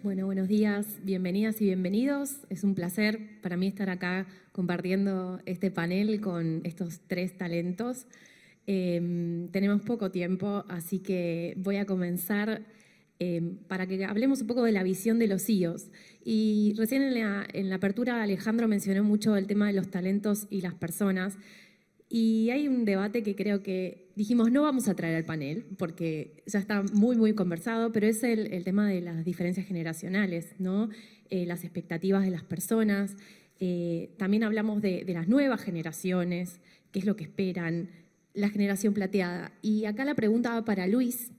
Bueno, buenos días, bienvenidas y bienvenidos. Es un placer para mí estar acá compartiendo este panel con estos tres talentos. Tenemos poco tiempo, así que voy a comenzar para que hablemos un poco de la visión de los CEOs. Y recién en la apertura Alejandro mencionó mucho el tema de los talentos y las personas. Y hay un debate que creo que dijimos no vamos a traer al panel porque ya está muy conversado, pero es el tema de las diferencias generacionales, ¿no? Las expectativas de las personas. También hablamos de las nuevas generaciones, qué es lo que esperan, la generación plateada. Y acá la pregunta va para Luis,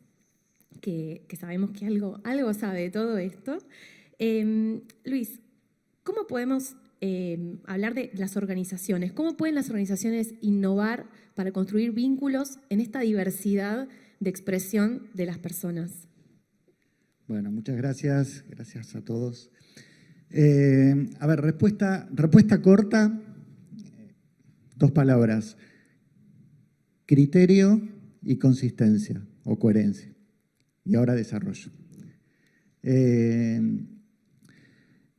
que sabemos que algo sabe de todo esto. Luis, ¿cómo podemos hablar de las organizaciones? ¿Cómo pueden las organizaciones innovar para construir vínculos en esta diversidad de expresión de las personas? Bueno, muchas gracias. Gracias a todos. A ver, respuesta corta, dos palabras. Criterio y consistencia o coherencia. Y ahora desarrollo.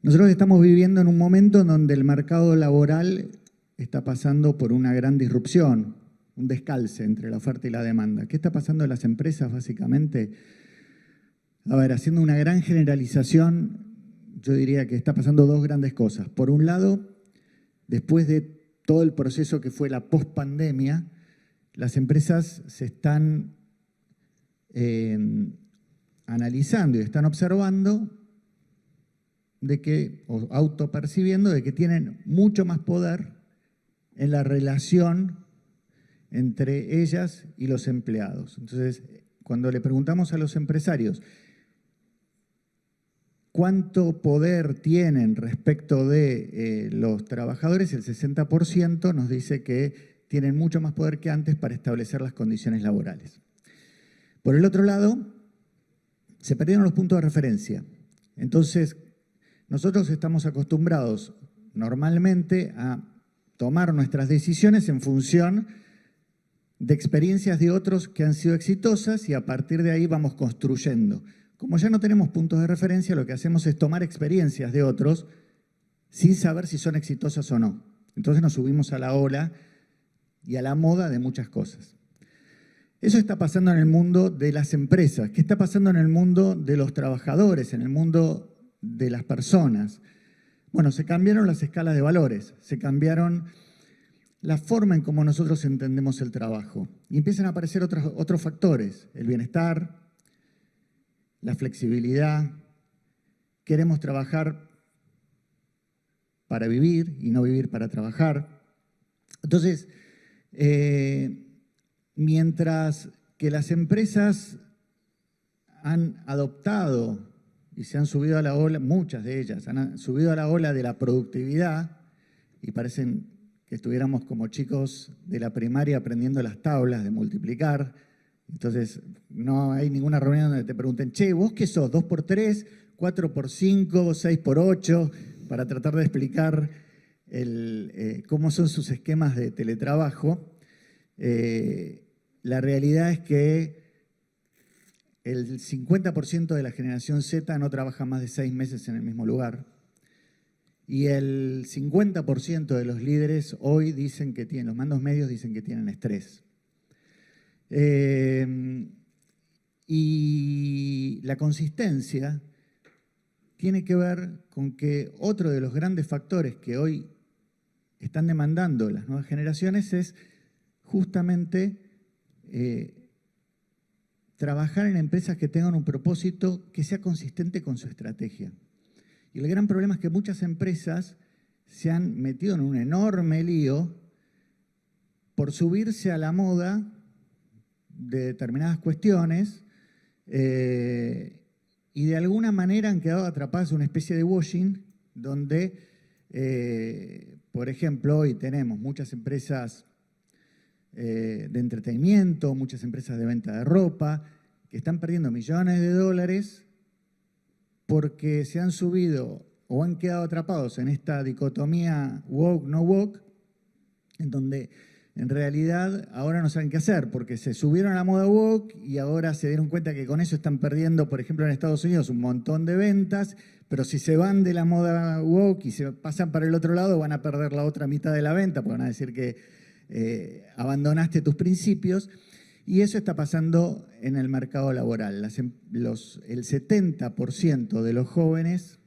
Nosotros estamos viviendo en un momento en donde el mercado laboral está pasando por una gran disrupción, un descalce entre la oferta y la demanda. ¿Qué está pasando en las empresas, básicamente? A ver, haciendo una gran generalización, yo diría que está pasando dos grandes cosas. Por un lado, después de todo el proceso que fue la pospandemia, las empresas se están analizando y están observando o autopercibiendo de que tienen mucho más poder en la relación entre ellas y los empleados. Entonces, cuando le preguntamos a los empresarios cuánto poder tienen respecto de los trabajadores, el 60% nos dice que tienen mucho más poder que antes para establecer las condiciones laborales. Por el otro lado, se perdieron los puntos de referencia. Entonces, nosotros estamos acostumbrados normalmente a tomar nuestras decisiones en función de experiencias de otros que han sido exitosas y a partir de ahí vamos construyendo. Como ya no tenemos puntos de referencia, lo que hacemos es tomar experiencias de otros sin saber si son exitosas o no. Entonces nos subimos a la ola y a la moda de muchas cosas. Eso está pasando en el mundo de las empresas. ¿Qué está pasando en el mundo de los trabajadores, en el mundo de las personas? Bueno, se cambiaron las escalas de valores, se cambiaron la forma en cómo nosotros entendemos el trabajo. Y empiezan a aparecer otros factores, el bienestar, la flexibilidad. Queremos trabajar para vivir y no vivir para trabajar. Entonces, mientras que las empresas han adoptado y se han subido a la ola, muchas de ellas han subido a la ola de la productividad y parecen que estuviéramos como chicos de la primaria aprendiendo las tablas de multiplicar. Entonces, no hay ninguna reunión donde te pregunten, che, ¿vos qué sos? ¿2 por 3? ¿4 por 5? ¿6 por 8? Para tratar de explicar cómo son sus esquemas de teletrabajo. La realidad es que el 50% de la generación Z no trabaja más de 6 meses en el mismo lugar. Y el 50% de los líderes hoy dicen que tienen, los mandos medios dicen que tienen estrés. Y la consistencia tiene que ver con que otro de los grandes factores que hoy están demandando las nuevas generaciones es justamente trabajar en empresas que tengan un propósito que sea consistente con su estrategia. Y el gran problema es que muchas empresas se han metido en un enorme lío por subirse a la moda de determinadas cuestiones y de alguna manera han quedado atrapadas en una especie de washing donde, por ejemplo, hoy tenemos muchas empresas de entretenimiento, muchas empresas de venta de ropa que están perdiendo millones de dólares porque se han subido o han quedado atrapados en esta dicotomía woke, no woke, en donde en realidad ahora no saben qué hacer, porque se subieron a la moda woke y ahora se dieron cuenta que con eso están perdiendo, por ejemplo, en Estados Unidos un montón de ventas, pero si se van de la moda woke y se pasan para el otro lado, van a perder la otra mitad de la venta, porque van a decir que abandonaste tus principios. Y eso está pasando en el mercado laboral. El 70% de los jóvenes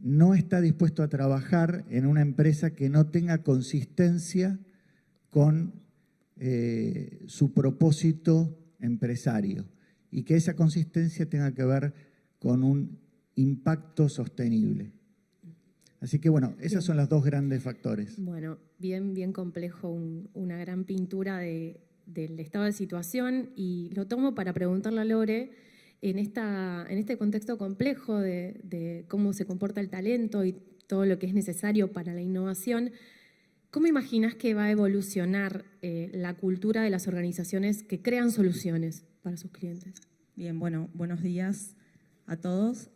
no está dispuesto a trabajar en una empresa que no tenga consistencia con su propósito empresario y que esa consistencia tenga que ver con un impacto sostenible. Así que bueno, esos son los dos grandes factores. Bueno, bien complejo, una gran pintura del estado de situación, y lo tomo para preguntarle a Lore, en este contexto complejo de cómo se comporta el talento y todo lo que es necesario para la innovación, ¿cómo imaginas que va a evolucionar la cultura de las organizaciones que crean soluciones para sus clientes? Bien, bueno, buenos días a todos.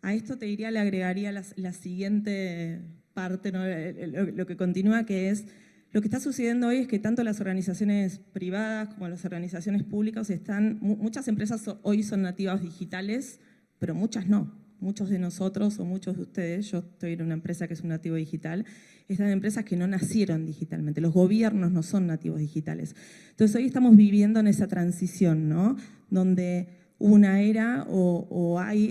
A esto te diría, le agregaría la siguiente parte, ¿no? Lo que continúa, que es lo que está sucediendo hoy es que tanto las organizaciones privadas como las organizaciones públicas muchas empresas hoy son nativas digitales, pero muchas no. Muchos de nosotros o muchos de ustedes, yo estoy en una empresa que es un nativo digital, están empresas que no nacieron digitalmente, los gobiernos no son nativos digitales. Entonces hoy estamos viviendo en esa transición, ¿no? Donde una era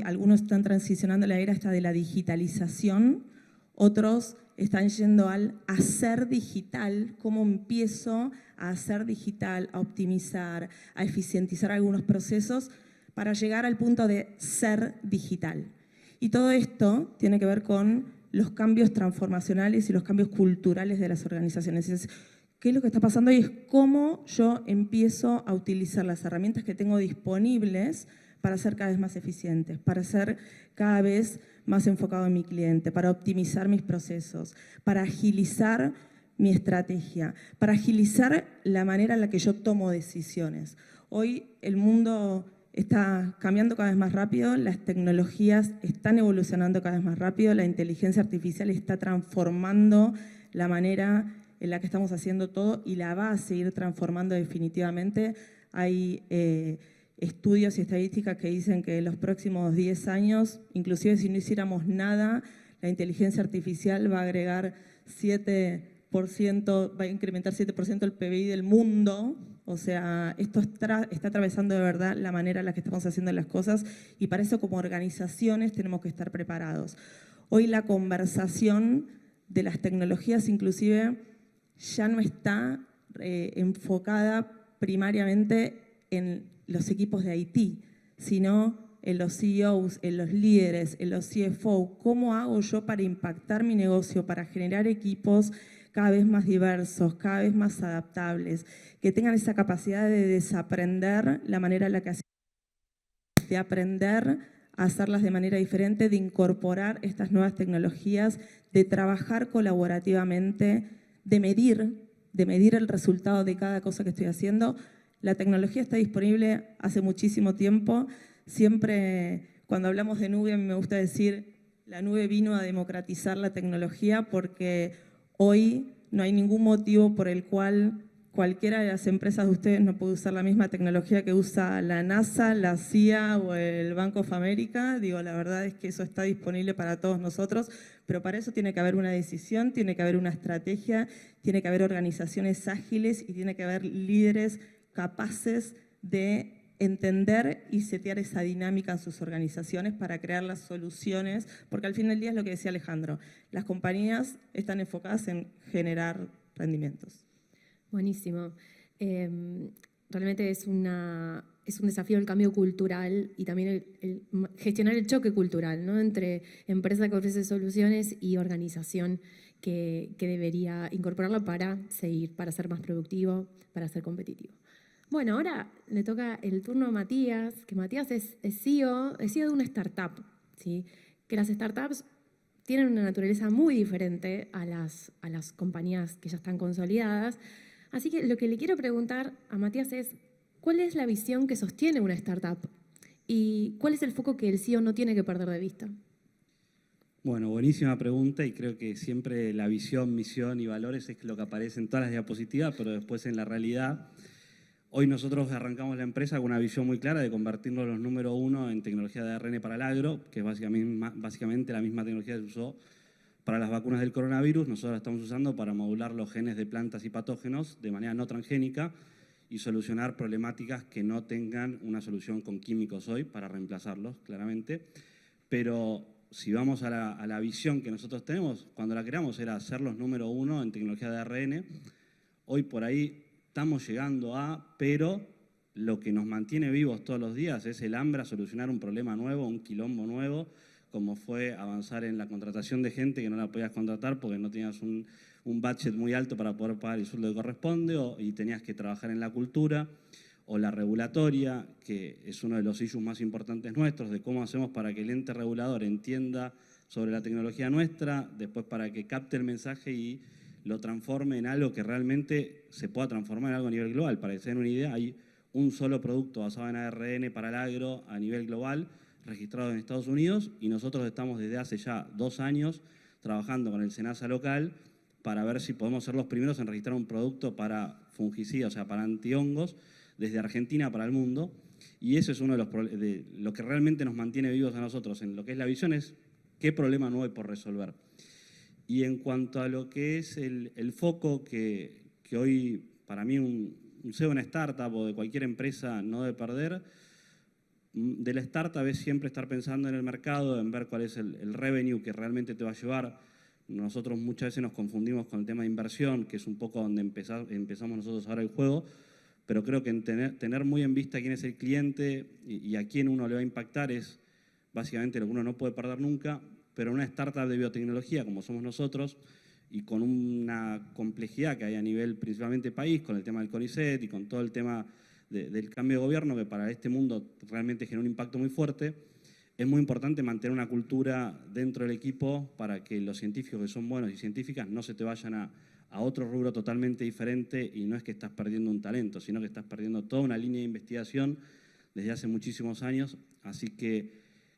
algunos están transicionando la era esta de la digitalización, otros están yendo al hacer digital, cómo empiezo a hacer digital, a optimizar, a eficientizar algunos procesos para llegar al punto de ser digital. Y todo esto tiene que ver con los cambios transformacionales y los cambios culturales de las organizaciones. ¿Qué es lo que está pasando hoy? Es cómo yo empiezo a utilizar las herramientas que tengo disponibles para ser cada vez más eficientes, para ser cada vez más enfocado en mi cliente, para optimizar mis procesos, para agilizar mi estrategia, para agilizar la manera en la que yo tomo decisiones. Hoy el mundo está cambiando cada vez más rápido, las tecnologías están evolucionando cada vez más rápido, la inteligencia artificial está transformando la manera en la que estamos haciendo todo y la va a seguir transformando definitivamente. Hay estudios y estadísticas que dicen que en los próximos 10 años, inclusive si no hiciéramos nada, la inteligencia artificial va a agregar 7%, va a incrementar 7% el PBI del mundo. O sea, esto está atravesando de verdad la manera en la que estamos haciendo las cosas, y para eso como organizaciones tenemos que estar preparados. Hoy la conversación de las tecnologías inclusive ya no está enfocada primariamente en los equipos de IT, sino en los CEOs, en los líderes, en los CFO. ¿Cómo hago yo para impactar mi negocio, para generar equipos cada vez más diversos, cada vez más adaptables, que tengan esa capacidad de desaprender la manera en la que hacemos, de aprender a hacerlas de manera diferente, de incorporar estas nuevas tecnologías, de trabajar colaborativamente, de medir el resultado de cada cosa que estoy haciendo? La tecnología está disponible hace muchísimo tiempo. Siempre cuando hablamos de nube, a mí me gusta decir, la nube vino a democratizar la tecnología, porque hoy no hay ningún motivo por el cual cualquiera de las empresas de ustedes no puede usar la misma tecnología que usa la NASA, la CIA o el Bank of America. Digo, la verdad es que eso está disponible para todos nosotros, pero para eso tiene que haber una decisión, tiene que haber una estrategia, tiene que haber organizaciones ágiles y tiene que haber líderes capaces de entender y setear esa dinámica en sus organizaciones para crear las soluciones, porque al fin del día es lo que decía Alejandro, las compañías están enfocadas en generar rendimientos. Buenísimo. Realmente es un desafío el cambio cultural y también el gestionar el choque cultural, ¿no? Entre empresa que ofrece soluciones y organización que debería incorporarla para seguir, para ser más productivo, para ser competitivo. Bueno, ahora le toca el turno a Matías, que Matías es CEO de una startup, ¿sí? Que las startups tienen una naturaleza muy diferente a las compañías que ya están consolidadas. Así que lo que le quiero preguntar a Matías es, ¿cuál es la visión que sostiene una startup? ¿Y cuál es el foco que el CEO no tiene que perder de vista? Bueno, buenísima pregunta y creo que siempre la visión, misión y valores es lo que aparece en todas las diapositivas, pero después en la realidad. Hoy nosotros arrancamos la empresa con una visión muy clara de convertirnos en los número 1 en tecnología de ARN para el agro, que es básicamente la misma tecnología que se usó para las vacunas del coronavirus. Nosotros la estamos usando para modular los genes de plantas y patógenos de manera no transgénica y solucionar problemáticas que no tengan una solución con químicos hoy para reemplazarlos, claramente. Pero si vamos a la visión que nosotros tenemos, cuando la creamos era ser los número 1 en tecnología de ARN. Hoy por ahí estamos llegando pero lo que nos mantiene vivos todos los días es el hambre a solucionar un problema nuevo, un quilombo nuevo, como fue avanzar en la contratación de gente que no la podías contratar porque no tenías un budget muy alto para poder pagar el sueldo que corresponde, y tenías que trabajar en la cultura, o la regulatoria, que es uno de los issues más importantes nuestros, de cómo hacemos para que el ente regulador entienda sobre la tecnología nuestra, después para que capte el mensaje y lo transforme en algo que realmente se pueda transformar en algo a nivel global. Para que se den una idea, hay un solo producto basado en ARN para el agro a nivel global, registrado en Estados Unidos, y nosotros estamos desde hace ya 2 años trabajando con el SENASA local para ver si podemos ser los primeros en registrar un producto para fungicidas, o sea, para antihongos, desde Argentina para el mundo. Y eso es uno de lo que realmente nos mantiene vivos a nosotros en lo que es la visión, es qué problema nuevo hay por resolver. Y en cuanto a lo que es el foco que hoy, para mí, un CEO de una startup o de cualquier empresa no debe perder, de la startup es siempre estar pensando en el mercado, en ver cuál es el revenue que realmente te va a llevar. Nosotros muchas veces nos confundimos con el tema de inversión, que es un poco donde empezamos nosotros ahora el juego, pero creo que en tener muy en vista quién es el cliente y a quién uno le va a impactar es básicamente lo que uno no puede perder nunca. Pero una startup de biotecnología como somos nosotros y con una complejidad que hay a nivel principalmente país, con el tema del CONICET y con todo el tema del cambio de gobierno, que para este mundo realmente genera un impacto muy fuerte, es muy importante mantener una cultura dentro del equipo para que los científicos que son buenos y científicas no se te vayan a otro rubro totalmente diferente, y no es que estás perdiendo un talento, sino que estás perdiendo toda una línea de investigación desde hace muchísimos años. Así que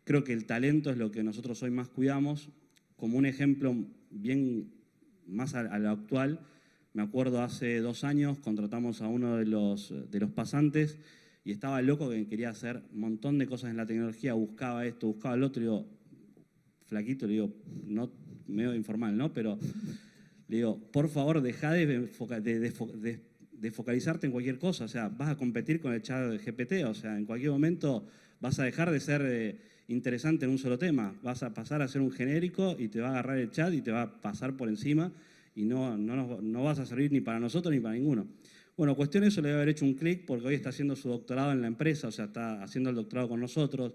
creo que el talento es lo que nosotros hoy más cuidamos. Como un ejemplo bien más a lo actual, me acuerdo hace 2 años contratamos a uno de los pasantes y estaba loco que quería hacer un montón de cosas en la tecnología, buscaba esto, buscaba el otro, y digo, flaquito, le digo, no, medio informal, ¿no? Pero le digo, por favor, dejá de focalizarte en cualquier cosa, o sea, vas a competir con el chat de GPT, o sea, en cualquier momento vas a dejar de ser interesante en un solo tema, vas a pasar a ser un genérico y te va a agarrar el chat y te va a pasar por encima y no vas a servir ni para nosotros ni para ninguno. Bueno, cuestión de eso le debe haber hecho un clic porque hoy está haciendo su doctorado en la empresa, o sea, está haciendo el doctorado con nosotros.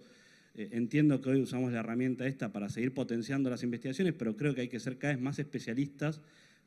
Entiendo que hoy usamos la herramienta esta para seguir potenciando las investigaciones, pero creo que hay que ser cada vez más especialistas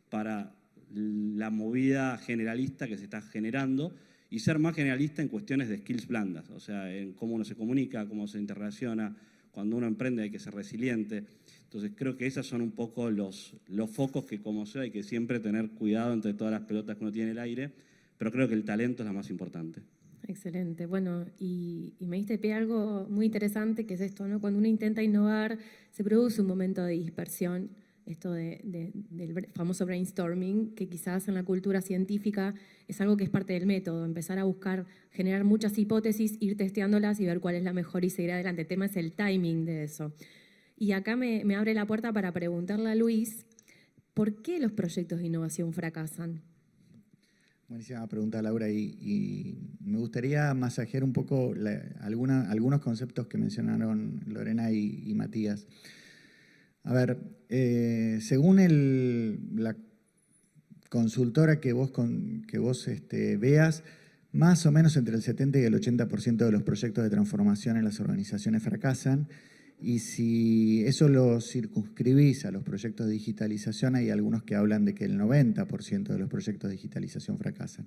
para la movida generalista que se está generando y ser más generalista en cuestiones de skills blandas, o sea, en cómo uno se comunica, cómo se interrelaciona. Cuando uno emprende hay que ser resiliente. Entonces creo que esos son un poco los focos que, como sea, hay que siempre tener cuidado entre todas las pelotas que uno tiene en el aire, pero creo que el talento es la más importante. Excelente. Bueno, y me diste pie a algo muy interesante, que es esto, ¿no? Cuando uno intenta innovar, se produce un momento de dispersión, esto del famoso brainstorming, que quizás en la cultura científica es algo que es parte del método, empezar a buscar, generar muchas hipótesis, ir testeándolas y ver cuál es la mejor y seguir adelante. El tema es el timing de eso. Y acá me abre la puerta para preguntarle a Luis, ¿por qué los proyectos de innovación fracasan? Buenísima pregunta, Laura, y me gustaría masajear un poco algunos conceptos que mencionaron Lorena y Matías. A ver, según la consultora que vos veas, más o menos entre el 70 y el 80% de los proyectos de transformación en las organizaciones fracasan. Y si eso lo circunscribís a los proyectos de digitalización, hay algunos que hablan de que el 90% de los proyectos de digitalización fracasan.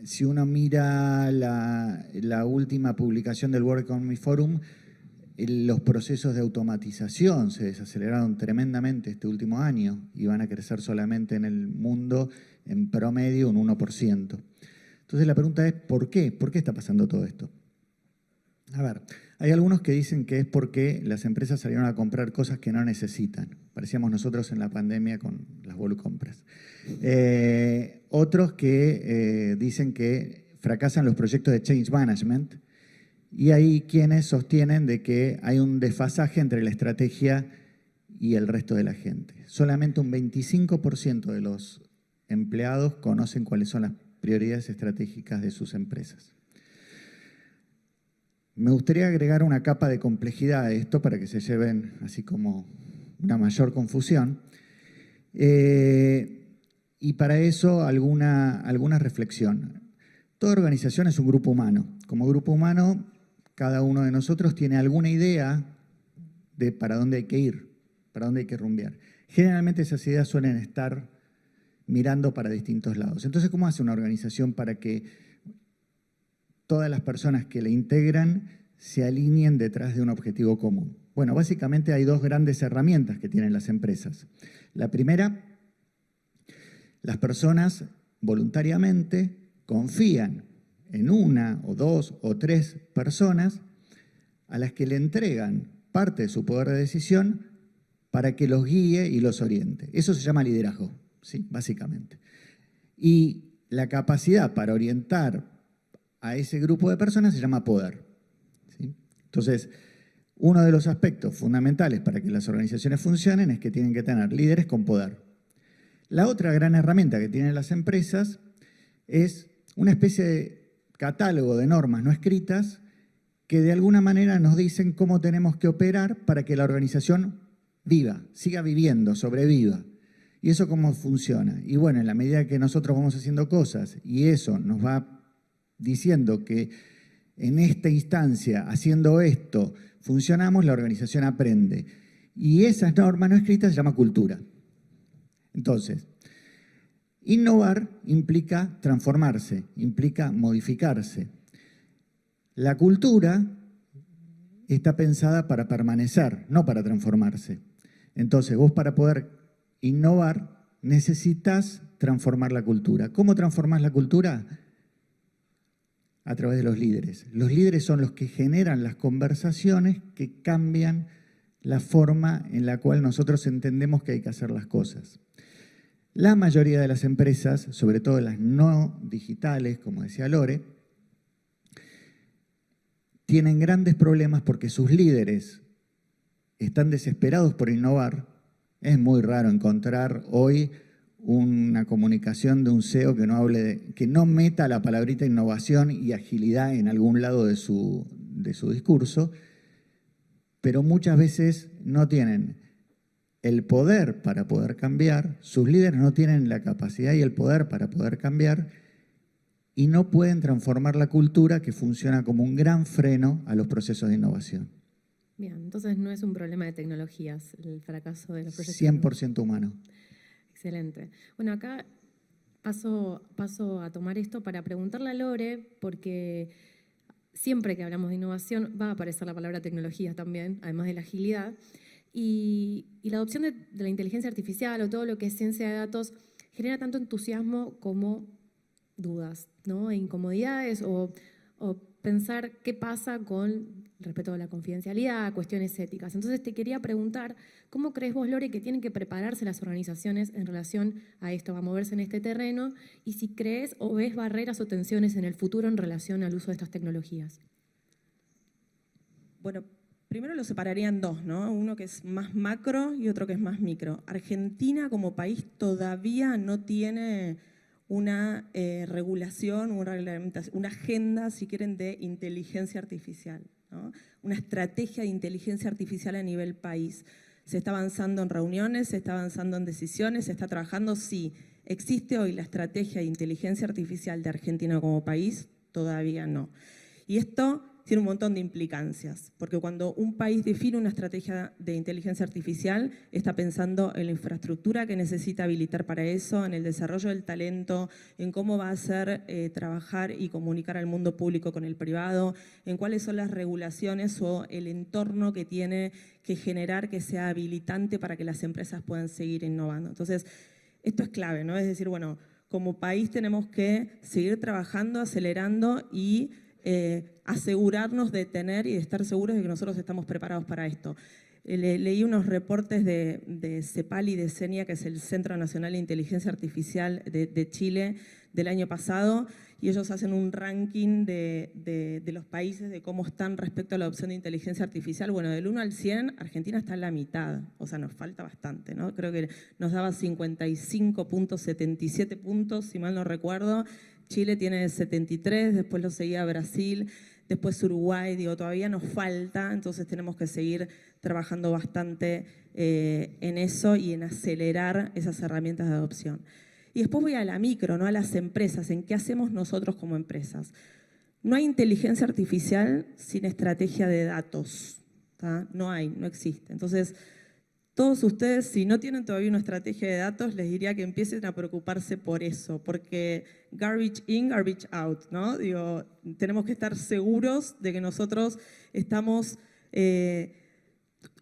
Si uno mira la última publicación del World Economic Forum, los procesos de automatización se desaceleraron tremendamente este último año y van a crecer solamente en el mundo en promedio un 1%. Entonces la pregunta es, ¿por qué? ¿Por qué está pasando todo esto? A ver, hay algunos que dicen que es porque las empresas salieron a comprar cosas que no necesitan. Parecíamos nosotros en la pandemia con las volucompras. Otros que dicen que fracasan los proyectos de change management, y hay quienes sostienen de que hay un desfasaje entre la estrategia y el resto de la gente. Solamente un 25% de los empleados conocen cuáles son las prioridades estratégicas de sus empresas. Me gustaría agregar una capa de complejidad a esto para que se lleven así como una mayor confusión. Y para eso alguna reflexión. Toda organización es un grupo humano. Como grupo humano, cada uno de nosotros tiene alguna idea de para dónde hay que ir, para dónde hay que rumbear. Generalmente esas ideas suelen estar mirando para distintos lados. Entonces, ¿cómo hace una organización para que todas las personas que la integran se alineen detrás de un objetivo común? Bueno, básicamente hay dos grandes herramientas que tienen las empresas. La primera, las personas voluntariamente confían en una o dos o tres personas a las que le entregan parte de su poder de decisión para que los guíe y los oriente. Eso se llama liderazgo, ¿sí? Básicamente. Y la capacidad para orientar a ese grupo de personas se llama poder, ¿sí? Entonces, uno de los aspectos fundamentales para que las organizaciones funcionen es que tienen que tener líderes con poder. La otra gran herramienta que tienen las empresas es una especie de catálogo de normas no escritas que de alguna manera nos dicen cómo tenemos que operar para que la organización viva, siga viviendo, sobreviva. ¿Y eso cómo funciona? Y bueno, en la medida que nosotros vamos haciendo cosas y eso nos va diciendo que en esta instancia, haciendo esto, funcionamos, la organización aprende. Y esas normas no escritas se llama cultura. Entonces, innovar implica transformarse, implica modificarse. La cultura está pensada para permanecer, no para transformarse. Entonces, vos para poder innovar necesitas transformar la cultura. ¿Cómo transformás la cultura? A través de los líderes. Los líderes son los que generan las conversaciones que cambian la forma en la cual nosotros entendemos que hay que hacer las cosas. La mayoría de las empresas, sobre todo las no digitales, como decía Lore, tienen grandes problemas porque sus líderes están desesperados por innovar. Es muy raro encontrar hoy una comunicación de un CEO que no hable que no meta la palabrita innovación y agilidad en algún lado de su discurso, pero muchas veces no tienen el poder para poder cambiar, sus líderes no tienen la capacidad y el poder para poder cambiar y no pueden transformar la cultura que funciona como un gran freno a los procesos de innovación. Bien, entonces no es un problema de tecnologías el fracaso de los proyectos. 100% humano. Excelente. Bueno, acá paso a tomar esto para preguntarle a Lore, porque siempre que hablamos de innovación va a aparecer la palabra tecnología también, además de la agilidad. Y la adopción de la inteligencia artificial o todo lo que es ciencia de datos genera tanto entusiasmo como dudas, ¿no? E incomodidades o pensar qué pasa con respecto a la confidencialidad, cuestiones éticas. Entonces te quería preguntar, ¿cómo crees vos, Lore, que tienen que prepararse las organizaciones en relación a esto, a moverse en este terreno? Y si crees o ves barreras o tensiones en el futuro en relación al uso de estas tecnologías. Bueno, primero lo separaría en dos, ¿no? Uno que es más macro y otro que es más micro. Argentina como país todavía no tiene una regulación, una agenda, si quieren, de inteligencia artificial, ¿no? Una estrategia de inteligencia artificial a nivel país. Se está avanzando en reuniones, se está avanzando en decisiones, se está trabajando, sí. ¿Existe hoy la estrategia de inteligencia artificial de Argentina como país? Todavía no. Y esto tiene un montón de implicancias, porque cuando un país define una estrategia de inteligencia artificial, está pensando en la infraestructura que necesita habilitar para eso, en el desarrollo del talento, en cómo va a hacer trabajar y comunicar al mundo público con el privado, en cuáles son las regulaciones o el entorno que tiene que generar que sea habilitante para que las empresas puedan seguir innovando. Entonces, esto es clave, ¿no? Es decir, bueno, como país tenemos que seguir trabajando, acelerando y asegurarnos de tener y de estar seguros de que nosotros estamos preparados para esto. Leí unos reportes de CEPAL y de CENIA, que es el Centro Nacional de Inteligencia Artificial de Chile, del año pasado, y ellos hacen un ranking de los países, de cómo están respecto a la adopción de inteligencia artificial. Bueno, del 1 al 100, Argentina está en la mitad, o sea, nos falta bastante, ¿no? Creo que nos daba 55.77 puntos, si mal no recuerdo. Chile tiene 73, después lo seguía Brasil, después Uruguay, digo, todavía nos falta, entonces tenemos que seguir trabajando bastante en eso y en acelerar esas herramientas de adopción. Y después voy a la micro, ¿no? A las empresas, en qué hacemos nosotros como empresas. No hay inteligencia artificial sin estrategia de datos, ¿tá? No hay, no existe. Entonces, todos ustedes, si no tienen todavía una estrategia de datos, les diría que empiecen a preocuparse por eso, porque garbage in, garbage out, ¿no? Digo, tenemos que estar seguros de que nosotros estamos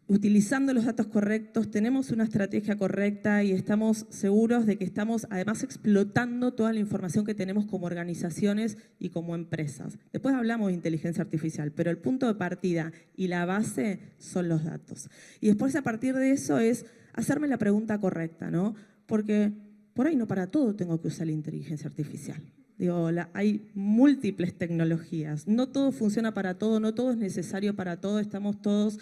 utilizando los datos correctos, tenemos una estrategia correcta y estamos seguros de que estamos además explotando toda la información que tenemos como organizaciones y como empresas. Después hablamos de inteligencia artificial, pero el punto de partida y la base son los datos. Y después a partir de eso es hacerme la pregunta correcta, ¿no? Porque por ahí no para todo tengo que usar la inteligencia artificial. Digo, hay múltiples tecnologías, no todo funciona para todo, no todo es necesario para todo, estamos todos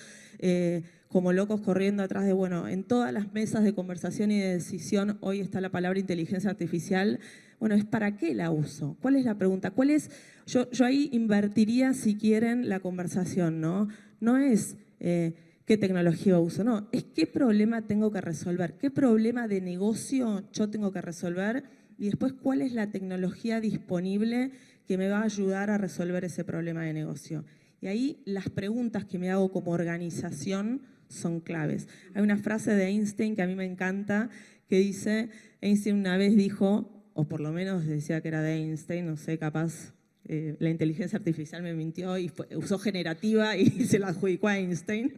como locos corriendo atrás de, bueno, en todas las mesas de conversación y de decisión hoy está la palabra inteligencia artificial. Bueno, es ¿para qué la uso? ¿Cuál es la pregunta? ¿Cuál es? Yo ahí invertiría, si quieren, la conversación, ¿no? No es qué tecnología uso, no, es qué problema tengo que resolver, qué problema de negocio yo tengo que resolver. Y después, ¿cuál es la tecnología disponible que me va a ayudar a resolver ese problema de negocio? Y ahí las preguntas que me hago como organización son claves. Hay una frase de Einstein que a mí me encanta, que dice, Einstein una vez dijo, o por lo menos decía que era de Einstein, no sé, capaz la inteligencia artificial me mintió y usó generativa y se la adjudicó a Einstein,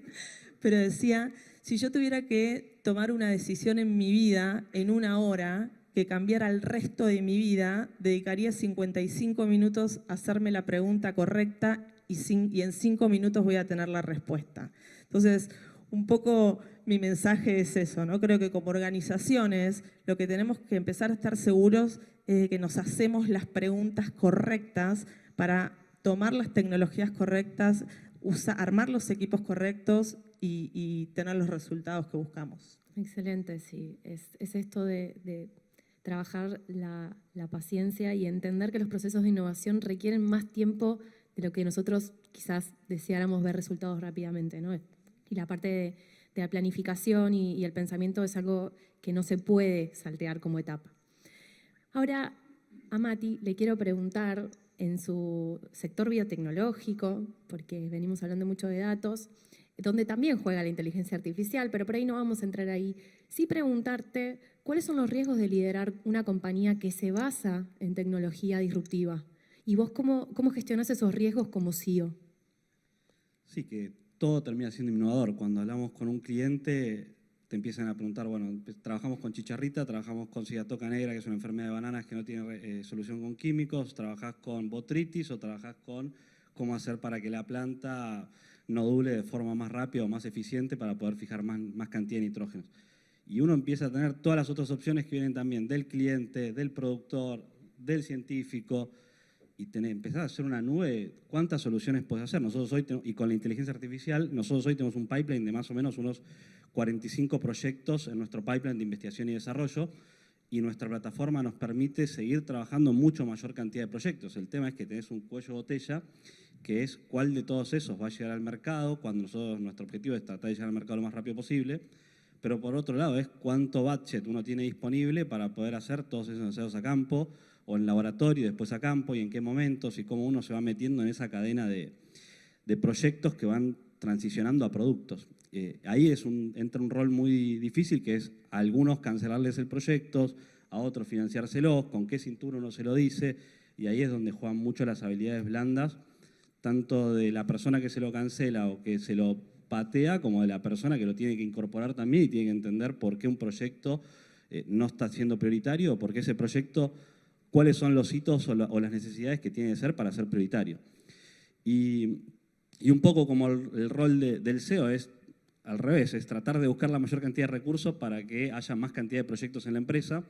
pero decía, si yo tuviera que tomar una decisión en mi vida en 1 hora, que cambiara el resto de mi vida, dedicaría 55 minutos a hacerme la pregunta correcta y en 5 minutos voy a tener la respuesta. Entonces, un poco mi mensaje es eso, ¿no? Creo que como organizaciones lo que tenemos que empezar a estar seguros es de que nos hacemos las preguntas correctas para tomar las tecnologías correctas, armar los equipos correctos y tener los resultados que buscamos. Excelente, sí. Es esto de trabajar la paciencia y entender que los procesos de innovación requieren más tiempo de lo que nosotros quizás deseáramos ver resultados rápidamente, ¿no? Y la parte de la planificación y el pensamiento es algo que no se puede saltear como etapa. Ahora, a Mati le quiero preguntar, en su sector biotecnológico, porque venimos hablando mucho de datos, donde también juega la inteligencia artificial, pero por ahí no vamos a entrar ahí. Sí preguntarte, ¿cuáles son los riesgos de liderar una compañía que se basa en tecnología disruptiva? ¿Y vos cómo gestionás esos riesgos como CEO? Sí, que todo termina siendo innovador. Cuando hablamos con un cliente, te empiezan a preguntar, bueno, trabajamos con chicharrita, trabajamos con sigatoca negra, que es una enfermedad de bananas que no tiene solución con químicos, trabajás con botrytis o trabajás con cómo hacer para que la planta nodule de forma más rápida o más eficiente para poder fijar más cantidad de nitrógenos. Y uno empieza a tener todas las otras opciones que vienen también del cliente, del productor, del científico, y empezar a hacer una nube, ¿cuántas soluciones puedes hacer? Nosotros hoy, y con la inteligencia artificial, nosotros hoy tenemos un pipeline de más o menos unos 45 proyectos en nuestro pipeline de investigación y desarrollo, y nuestra plataforma nos permite seguir trabajando mucho mayor cantidad de proyectos. El tema es que tenés un cuello de botella, que es cuál de todos esos va a llegar al mercado, cuando nuestro objetivo es tratar de llegar al mercado lo más rápido posible, pero por otro lado es cuánto budget uno tiene disponible para poder hacer todos esos ensayos a campo, o en laboratorio y después a campo, y en qué momentos, y cómo uno se va metiendo en esa cadena de proyectos que van transicionando a productos. Ahí entra un rol muy difícil, que es a algunos cancelarles el proyecto, a otros financiárselos, con qué cintura uno se lo dice, y ahí es donde juegan mucho las habilidades blandas, tanto de la persona que se lo cancela o que se lo patea, como de la persona que lo tiene que incorporar también y tiene que entender por qué un proyecto no está siendo prioritario, o por qué ese proyecto, cuáles son los hitos o las necesidades que tiene que ser para ser prioritario. Y un poco como el rol del CEO es al revés, es tratar de buscar la mayor cantidad de recursos para que haya más cantidad de proyectos en la empresa.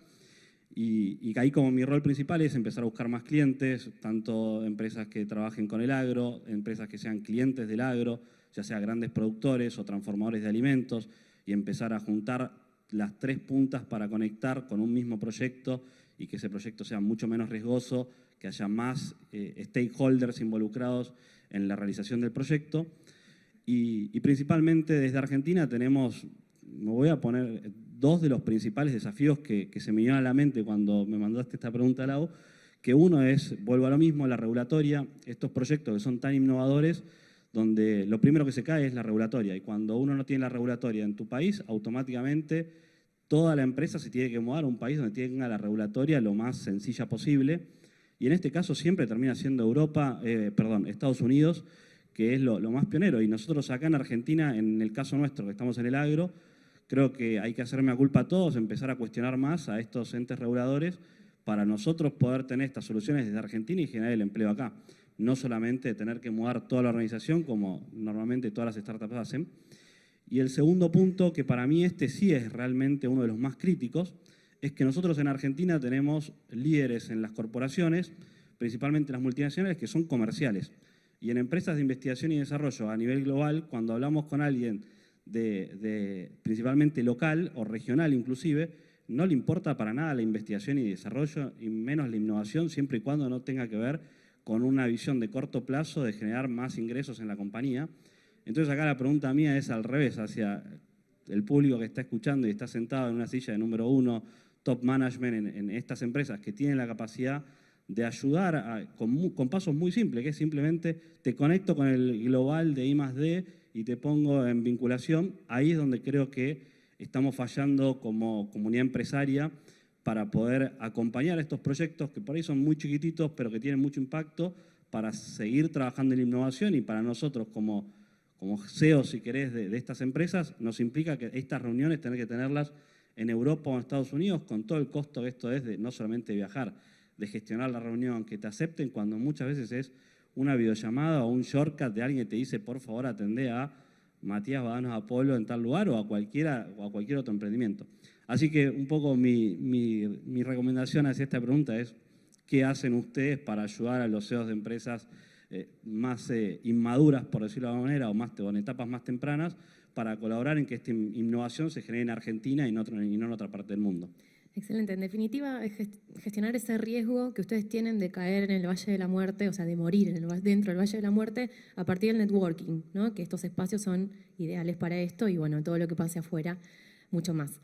Y ahí como mi rol principal es empezar a buscar más clientes, tanto empresas que trabajen con el agro, empresas que sean clientes del agro, ya sea grandes productores o transformadores de alimentos, y empezar a juntar las tres puntas para conectar con un mismo proyecto y que ese proyecto sea mucho menos riesgoso, que haya más stakeholders involucrados en la realización del proyecto. Y principalmente desde Argentina tenemos, me voy a poner dos de los principales desafíos que se me vinieron a la mente cuando me mandaste esta pregunta, Lau, que uno es, vuelvo a lo mismo, la regulatoria, estos proyectos que son tan innovadores, donde lo primero que se cae es la regulatoria, y cuando uno no tiene la regulatoria en tu país, automáticamente toda la empresa se tiene que mudar a un país donde tenga la regulatoria lo más sencilla posible, y en este caso siempre termina siendo Estados Unidos, que es lo más pionero, y nosotros acá en Argentina, en el caso nuestro, que estamos en el agro, creo que hay que hacerme a culpa a todos, empezar a cuestionar más a estos entes reguladores para nosotros poder tener estas soluciones desde Argentina y generar el empleo acá. No solamente tener que mudar toda la organización como normalmente todas las startups hacen. Y el segundo punto, que para mí sí es realmente uno de los más críticos, es que nosotros en Argentina tenemos líderes en las corporaciones, principalmente las multinacionales, que son comerciales. Y en empresas de investigación y desarrollo a nivel global, cuando hablamos con alguien principalmente local o regional inclusive, no le importa para nada la investigación y desarrollo, y menos la innovación, siempre y cuando no tenga que ver con una visión de corto plazo de generar más ingresos en la compañía. Entonces acá la pregunta mía es al revés, hacia el público que está escuchando y está sentado en una silla de número 1, top management en estas empresas que tienen la capacidad de ayudar con pasos muy simples, que es simplemente te conecto con el global de I+D y te pongo en vinculación. Ahí es donde creo que estamos fallando como comunidad empresaria para poder acompañar estos proyectos que por ahí son muy chiquititos pero que tienen mucho impacto, para seguir trabajando en la innovación. Y para nosotros como CEOs, si querés, de estas empresas, nos implica que estas reuniones tener que tenerlas en Europa o en Estados Unidos, con todo el costo que esto es de no solamente viajar, de gestionar la reunión, que te acepten, cuando muchas veces es una videollamada o un shortcut de alguien que te dice, por favor, atendé a Matías Badanos Apolo en tal lugar, o a cualquier otro emprendimiento. Así que un poco mi recomendación hacia esta pregunta es, ¿qué hacen ustedes para ayudar a los CEOs de empresas más inmaduras, por decirlo de alguna manera, o en etapas más tempranas, para colaborar en que esta innovación se genere en Argentina y no en otra parte del mundo? Excelente. En definitiva, es gestionar ese riesgo que ustedes tienen de caer en el Valle de la Muerte, o sea, de morir dentro del Valle de la Muerte a partir del networking, ¿no? Que estos espacios son ideales para esto y, bueno, todo lo que pase afuera, mucho más.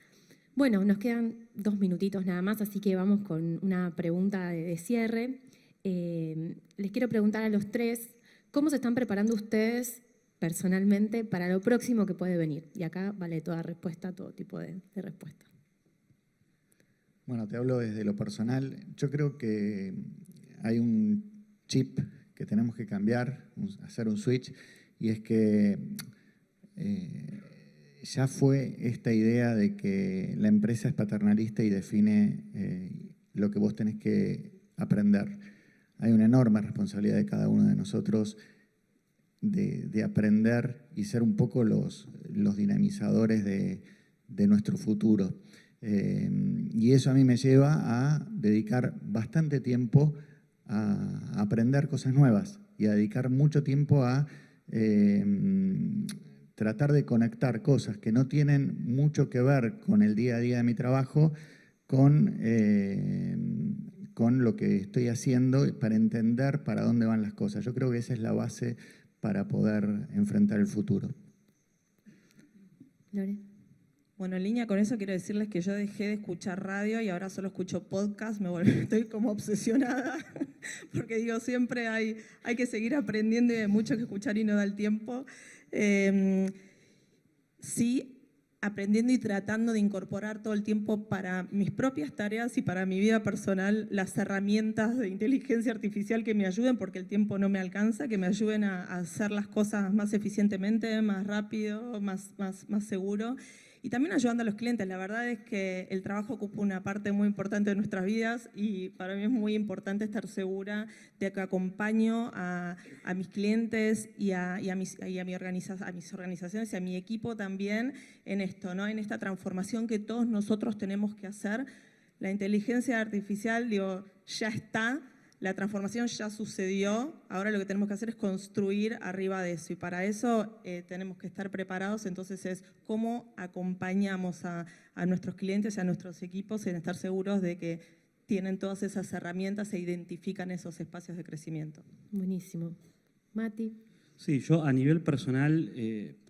Bueno, nos quedan 2 minutitos nada más, así que vamos con una pregunta de cierre. Les quiero preguntar a los tres, ¿cómo se están preparando ustedes personalmente para lo próximo que puede venir? Y acá vale toda respuesta, todo tipo de respuesta. Bueno, te hablo desde lo personal. Yo creo que hay un chip que tenemos que cambiar, hacer un switch, y es que ya fue esta idea de que la empresa es paternalista y define lo que vos tenés que aprender. Hay una enorme responsabilidad de cada uno de nosotros de aprender y ser un poco los dinamizadores de nuestro futuro. Y eso a mí me lleva a dedicar bastante tiempo a aprender cosas nuevas y a dedicar mucho tiempo a tratar de conectar cosas que no tienen mucho que ver con el día a día de mi trabajo con lo que estoy haciendo, para entender para dónde van las cosas. Yo creo que esa es la base para poder enfrentar el futuro. Lore. Bueno, en línea con eso quiero decirles que yo dejé de escuchar radio y ahora solo escucho podcast, estoy como obsesionada, porque digo, siempre hay que seguir aprendiendo y hay mucho que escuchar y no da el tiempo. Sí, aprendiendo y tratando de incorporar todo el tiempo para mis propias tareas y para mi vida personal las herramientas de inteligencia artificial que me ayuden, porque el tiempo no me alcanza, que me ayuden a hacer las cosas más eficientemente, más rápido, más seguro. y también ayudando a los clientes. La verdad es que el trabajo ocupa una parte muy importante de nuestras vidas y para mí es muy importante estar segura de que acompaño a mis clientes y a mis organizaciones y a mi equipo también en esto, ¿no? En esta transformación que todos nosotros tenemos que hacer. La inteligencia artificial, digo, ya está. La transformación ya sucedió, ahora lo que tenemos que hacer es construir arriba de eso y para eso tenemos que estar preparados, entonces es cómo acompañamos a nuestros clientes y a nuestros equipos en estar seguros de que tienen todas esas herramientas e identifican esos espacios de crecimiento. Buenísimo. Mati. Sí, yo a nivel personal,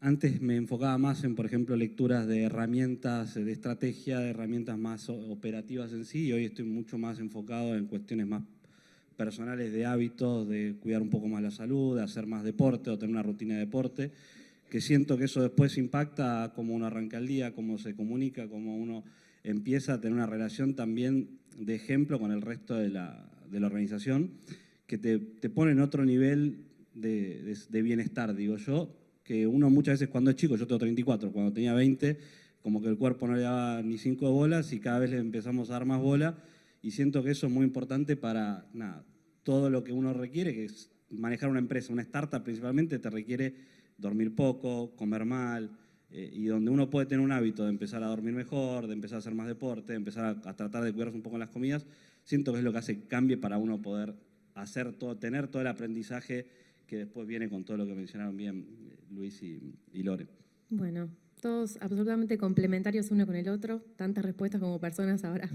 antes me enfocaba más en, por ejemplo, lecturas de herramientas de estrategia, de herramientas más operativas en sí, y hoy estoy mucho más enfocado en cuestiones más personales de hábitos, de cuidar un poco más la salud, de hacer más deporte o tener una rutina de deporte, que siento que eso después impacta a cómo uno arranca el día, cómo se comunica, cómo uno empieza a tener una relación también de ejemplo con el resto de la organización, que te pone en otro nivel de bienestar, digo yo, que uno muchas veces cuando es chico, yo tengo 34, cuando tenía 20, como que el cuerpo no le daba ni 5 bolas y cada vez le empezamos a dar más bola. Y siento que eso es muy importante para todo lo que uno requiere, que es manejar una empresa, una startup principalmente, te requiere dormir poco, comer mal, y donde uno puede tener un hábito de empezar a dormir mejor, de empezar a hacer más deporte, de empezar a tratar de cuidarse un poco en las comidas, siento que es lo que hace cambie para uno poder hacer todo, tener todo el aprendizaje que después viene con todo lo que mencionaron bien Luis y Lore. Bueno, todos absolutamente complementarios uno con el otro, tantas respuestas como personas ahora.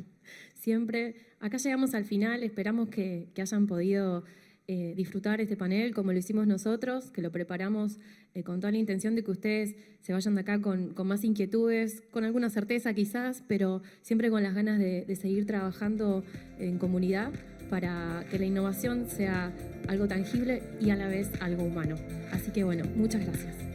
Siempre, acá llegamos al final, esperamos que hayan podido disfrutar este panel como lo hicimos nosotros, que lo preparamos con toda la intención de que ustedes se vayan de acá con más inquietudes, con alguna certeza quizás, pero siempre con las ganas de seguir trabajando en comunidad para que la innovación sea algo tangible y a la vez algo humano. Así que bueno, muchas gracias.